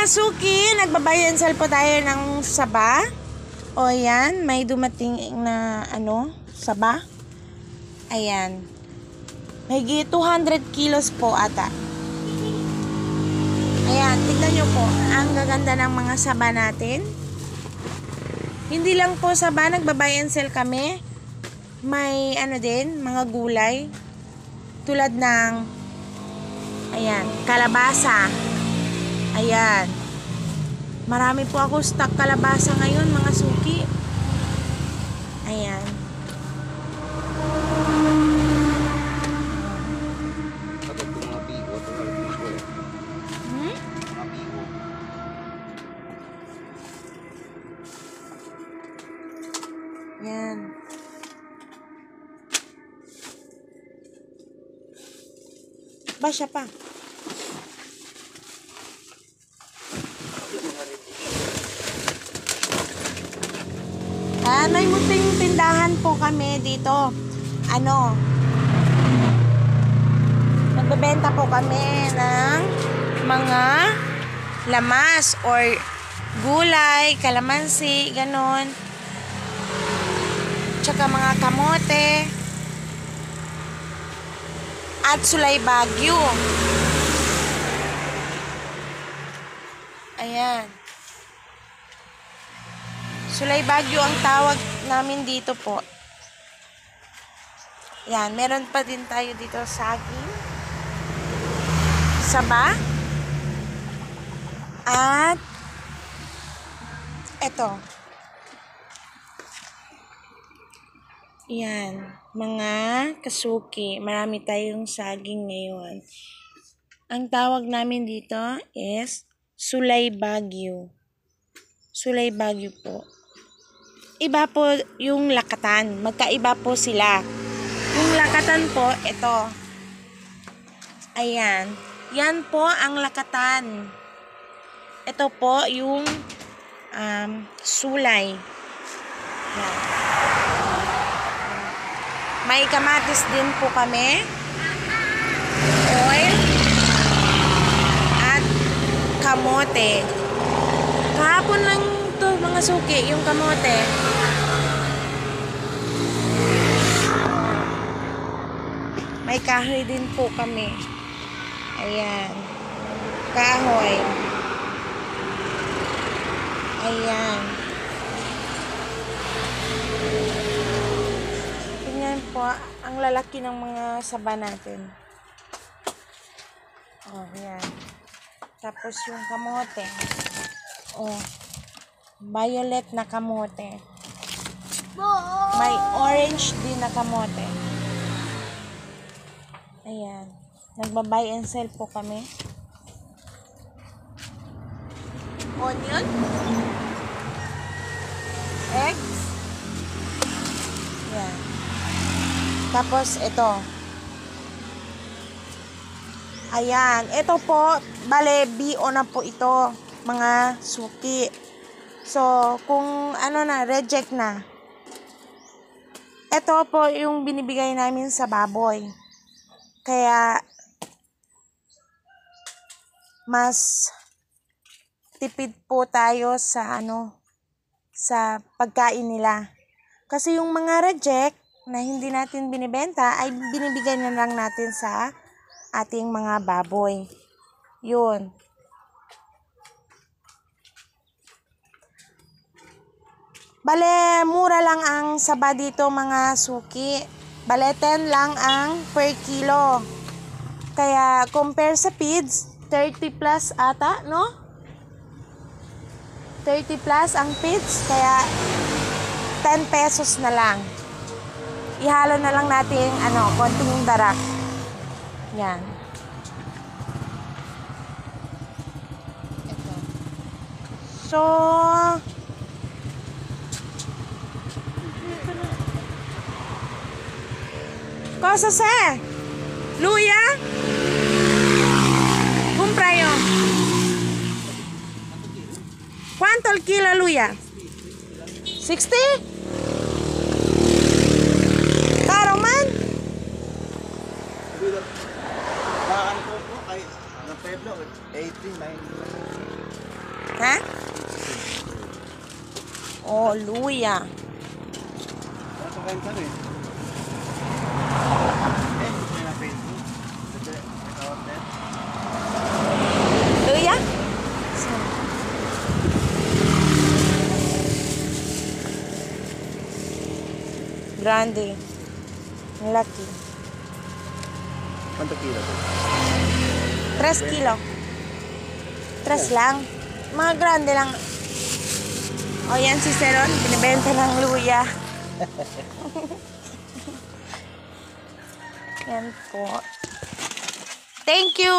suki, nagbabayansal po tayo ng saba. O yan, may dumating na saba. Ayan. May 200 kilos po ata. Ayan, tignan nyo po. Ang gaganda ng mga saba natin. Hindi lang po saba, nagbabayansal kami. May din, mga gulay. Tulad ng ayan, kalabasa. Ayan. Marami po ako stock kalabasa ngayon, mga suki. Ayan. Ayan. Ba siya pa? May munting tindahan po kami dito. Nagbebenta po kami ng mga lamas or gulay, kalamansi, ganon. Tsaka mga kamote. At sulay bagyo. Ayan. Sulay bagyo ang tawag namin dito po. Yan, meron pa din tayo dito saging, saba, at eto. Yan, mga kasuki. Marami tayong saging ngayon. Ang tawag namin dito is sulay bagyo. Sulay bagyo po. Iba po yung lakatan. Magkaiba po sila. Yung lakatan po, ito. Ayan. Yan po ang lakatan. Ito po yung sulay. Yan. May kamatis din po kami. Oil. At kamote. Kahapon lang to mga suki, yung kamote. May kahoy din po kami. Ayan. Kahoy. Ayan. Tingnan po, ang lalaki ng mga saba natin. Oh, ayan. Tapos yung kamote. Oh. Violet na kamote. May orange din na kamote. Ayan. Nagba-buy and sell po kami. Onion. Eggs. Ayan. Tapos ito. Ayan. Ito po, bale, bio na po ito. Mga suki. So, kung reject na. Ito po yung binibigay namin sa baboy. Kaya, mas tipid po tayo sa sa pagkain nila. Kasi yung mga reject na hindi natin binibenta ay binibigay na lang natin sa ating mga baboy. Yun. Bale, mura lang ang saba dito mga suki. Bale, 10 lang ang per kilo. Kaya, compare sa feeds, 30 plus ata, no? 30 plus ang feeds. Kaya, 10 pesos na lang. Ihalo na lang natin, konting darak. Yan. Ito. So, cosa se? Luya? Comprayo. ¿Cuánto el kilo luya? 60? Caro man? Baka ano po ay ng Pueblo, 80, 90. Ha? Oh, luya. Pakain ka rin. Luya? Grande. Laki. Quanto kilo? 3 kilo. 3 lang. Mga grande lang. O yan si Seron, binibenta ng luya. Yan po. Thank you!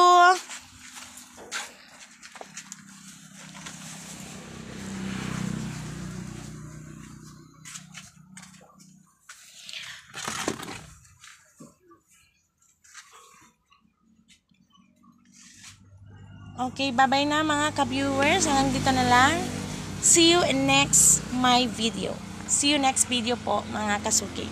Okay, bye-bye na mga ka-viewers. Hanggang dito na lang. See you in next my video. See you next video po mga kasuki.